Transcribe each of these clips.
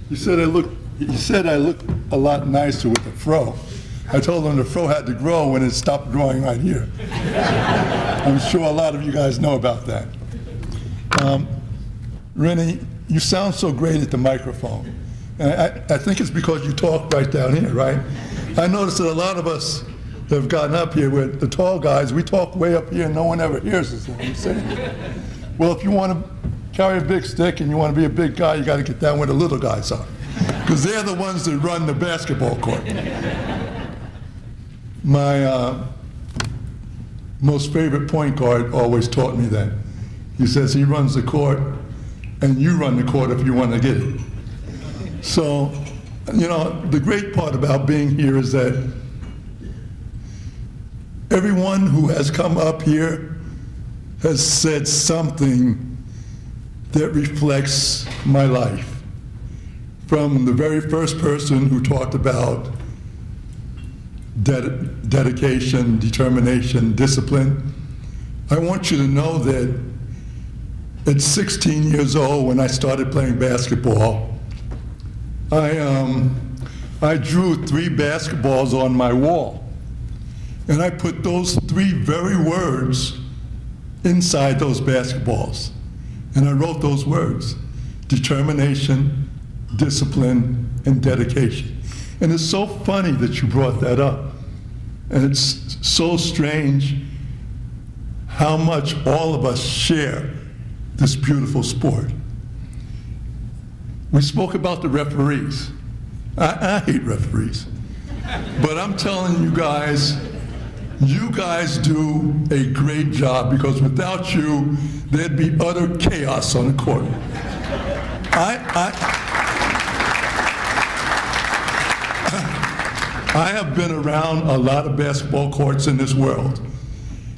He said I look a lot nicer with the fro. I told him the fro had to grow when it stopped growing right here. I'm sure a lot of you guys know about that. Rennie, you sound so great at the microphone. And I think it's because you talk right down here, right? I noticed that a lot of us that have gotten up here, with the tall guys, we talk way up here and no one ever hears us when we say it. Well, if you want to carry a big stick and you want to be a big guy, you got to get down where the little guys are, because they're the ones that run the basketball court. My most favorite point guard always taught me that. He says he runs the court and you run the court if you want to get it. So, you know, the great part about being here is that everyone who has come up here has said something that reflects my life. From the very first person who talked about dedication, determination, discipline, I want you to know that at 16 years old, when I started playing basketball, I drew 3 basketballs on my wall. And I put those 3 very words inside those basketballs. And I wrote those words: determination, discipline, and dedication. And it's so funny that you brought that up. And it's so strange how much all of us share this beautiful sport. We spoke about the referees. I hate referees. But I'm telling you guys do a great job, because without you, there'd be utter chaos on the court. I have been around a lot of basketball courts in this world,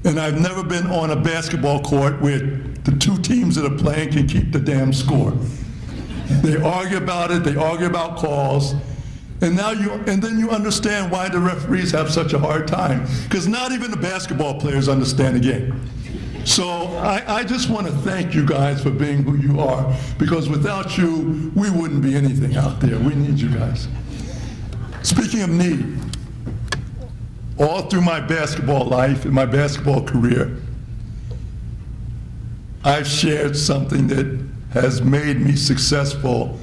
and I've never been on a basketball court where the 2 teams that are playing can keep the damn score. They argue about it, they argue about calls, and then you understand why the referees have such a hard time, because not even the basketball players understand the game. So I just want to thank you guys for being who you are, because without you, we wouldn't be anything out there. We need you guys. Speaking of need, all through my basketball life and my basketball career, I've shared something that has made me successful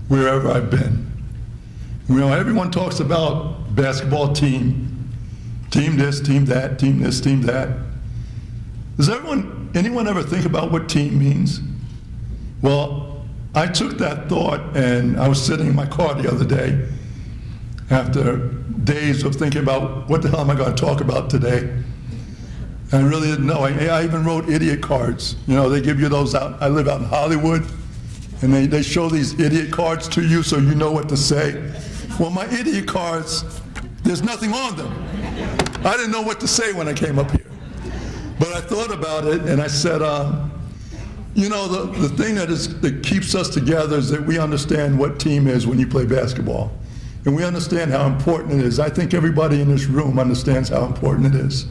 wherever I've been. You know, everyone talks about basketball team this, team that, team this, team that. Does anyone ever think about what team means? Well, I took that thought, and I was sitting in my car the other day after days of thinking about what the hell am I going to talk about today. I really didn't know. I even wrote idiot cards. You know, they give you those out. I live out in Hollywood, and they show these idiot cards to you so you know what to say. Well, my idiot cards, there's nothing on them. I didn't know what to say when I came up here. But I thought about it, and I said, you know, the thing that keeps us together is that we understand what team is when you play basketball. And we understand how important it is. I think everybody in this room understands how important it is.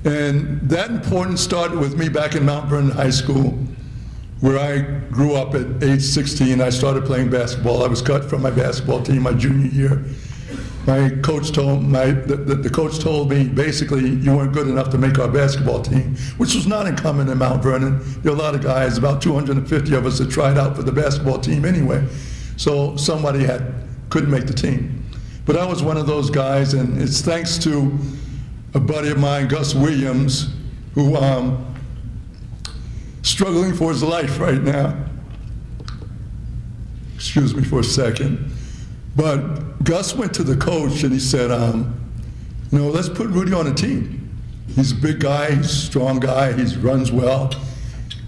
And that importance started with me back in Mount Vernon High School, where I grew up at age 16. I started playing basketball. I was cut from my basketball team my junior year. My coach told the coach told me, basically, you weren't good enough to make our basketball team, which was not uncommon in Mount Vernon. There were a lot of guys, about 250 of us, that tried out for the basketball team anyway. So somebody couldn't make the team. But I was one of those guys, and it's thanks to a buddy of mine, Gus Williams, who struggling for his life right now. Excuse me for a second. But Gus went to the coach and he said, you know, let's put Rudy on a team. He's a big guy, he's a strong guy, he runs well.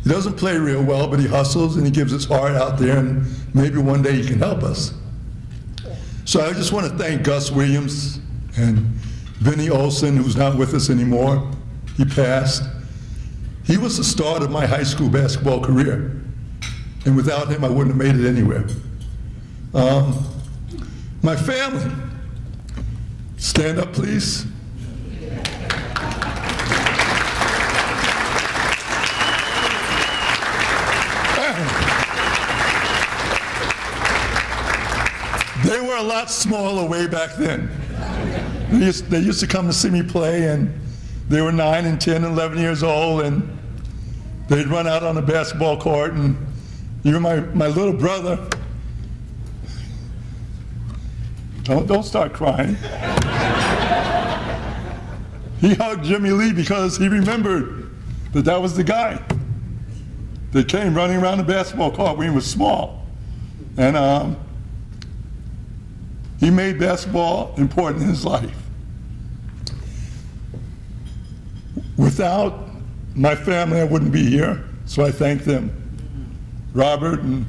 He doesn't play real well, but he hustles and he gives his heart out there, and maybe one day he can help us. So I just want to thank Gus Williams and Vinny Olson, who's not with us anymore. He passed. He was the start of my high school basketball career. And without him, I wouldn't have made it anywhere. My family. Stand up, please. They were a lot smaller way back then. They used to come to see me play, and they were 9 and 10 and 11 years old, and they'd run out on the basketball court, and even my little brother, don't start crying. He hugged Jimmy Lee because he remembered that was the guy that came running around the basketball court when he was small. And he made basketball important in his life. Without my family, I wouldn't be here, so I thank them. Robert and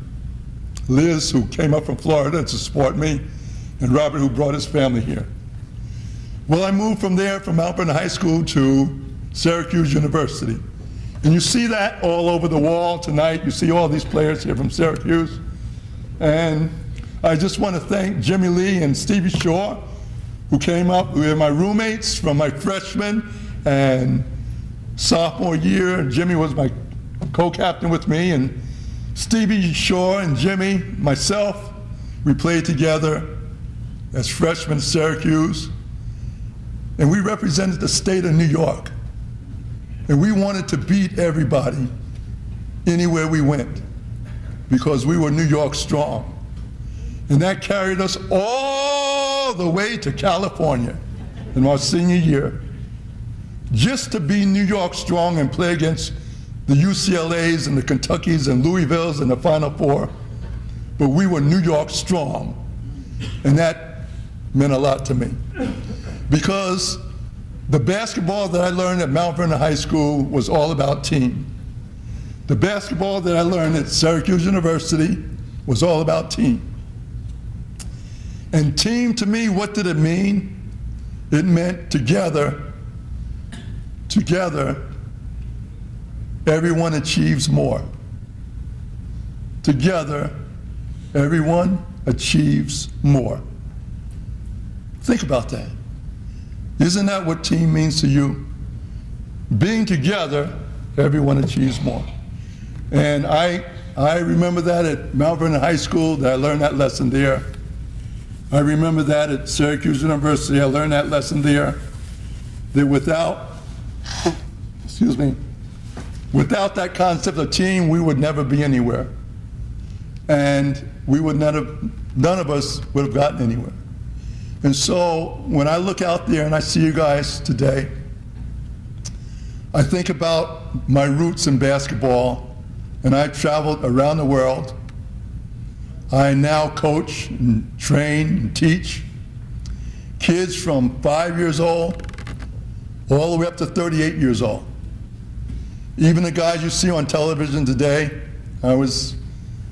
Liz, who came up from Florida to support me, and Robert, who brought his family here. Well, I moved from there, from Mount Vernon High School to Syracuse University. And you see that all over the wall tonight. You see all these players here from Syracuse. And I just want to thank Jimmy Lee and Stevie Shaw, who came up. We were my roommates from my freshman and sophomore year. Jimmy was my co-captain with me, and Stevie Shaw and Jimmy, myself, we played together as freshmen at Syracuse. And we represented the state of New York. And we wanted to beat everybody anywhere we went because we were New York strong. And that carried us all the way to California in our senior year, just to be New York strong and play against the UCLAs and the Kentuckys and Louisvilles in the Final Four. But we were New York strong, and that meant a lot to me. Because the basketball that I learned at Mount Vernon High School was all about team. The basketball that I learned at Syracuse University was all about team. And team, to me, what did it mean? It meant together, everyone achieves more. Together, everyone achieves more. Think about that. Isn't that what team means to you? Being together, everyone achieves more. And I remember that at Mount Vernon High School, that I learned that lesson there. I remember that at Syracuse University, I learned that lesson there. That without that concept of team, we would never be anywhere. And we would none of us would have gotten anywhere. And so when I look out there and I see you guys today, I think about my roots in basketball, and I've traveled around the world. I now coach and train and teach kids from 5 years old all the way up to 38 years old. Even the guys you see on television today,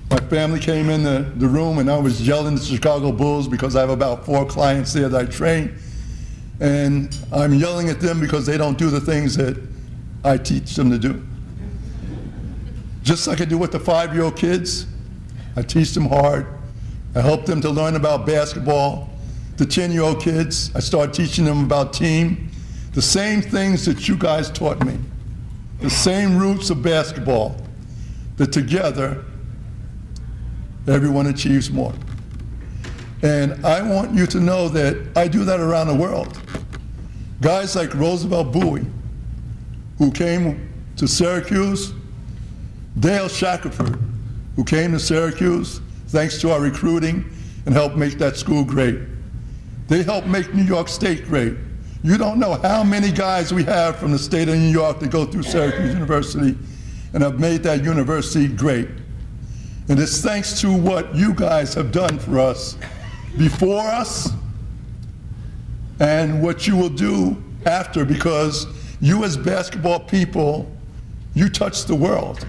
my family came in the room and I was yelling at the Chicago Bulls because I have about 4 clients there that I train. And I'm yelling at them because they don't do the things that I teach them to do. Just like I do with the 5-year-old kids, I teach them hard. I help them to learn about basketball. The 10-year-old kids, I start teaching them about team. The same things that you guys taught me. The same roots of basketball, that together, everyone achieves more. And I want you to know that I do that around the world. Guys like Roosevelt Bowie, who came to Syracuse, Dale Shackelford, who came to Syracuse thanks to our recruiting and helped make that school great. They helped make New York State great. You don't know how many guys we have from the state of New York that go through Syracuse University and have made that university great. And it's thanks to what you guys have done for us before us and what you will do after, because you as basketball people, you touch the world.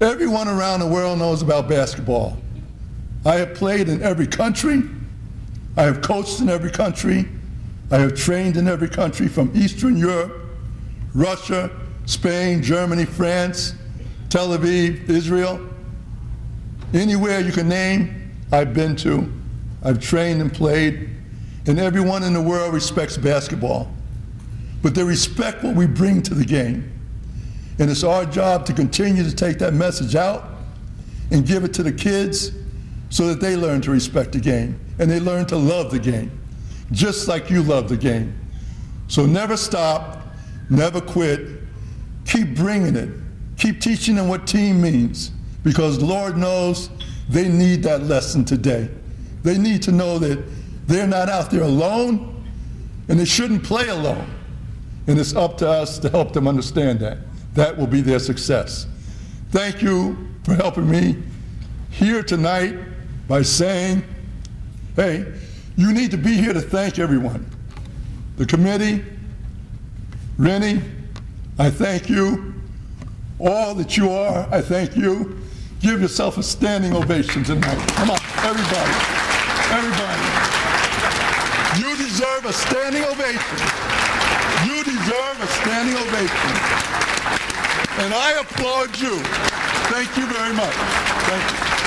Everyone around the world knows about basketball. I have played in every country. I have coached in every country. I have trained in every country from Eastern Europe, Russia, Spain, Germany, France, Tel Aviv, Israel. Anywhere you can name, I've been to. I've trained and played, and everyone in the world respects basketball. But they respect what we bring to the game. And it's our job to continue to take that message out and give it to the kids so that they learn to respect the game and they learn to love the game, just like you love the game. So never stop, never quit. Keep bringing it. Keep teaching them what team means, because Lord knows they need that lesson today. They need to know that they're not out there alone, and they shouldn't play alone. And it's up to us to help them understand that. That will be their success. Thank you for helping me here tonight by saying, hey, you need to be here to thank everyone. The committee, Rennie, I thank you. All that you are, I thank you. Give yourself a standing ovation tonight. Come on, everybody, everybody. You deserve a standing ovation. You deserve a standing ovation. And I applaud you. Thank you very much. Thank you.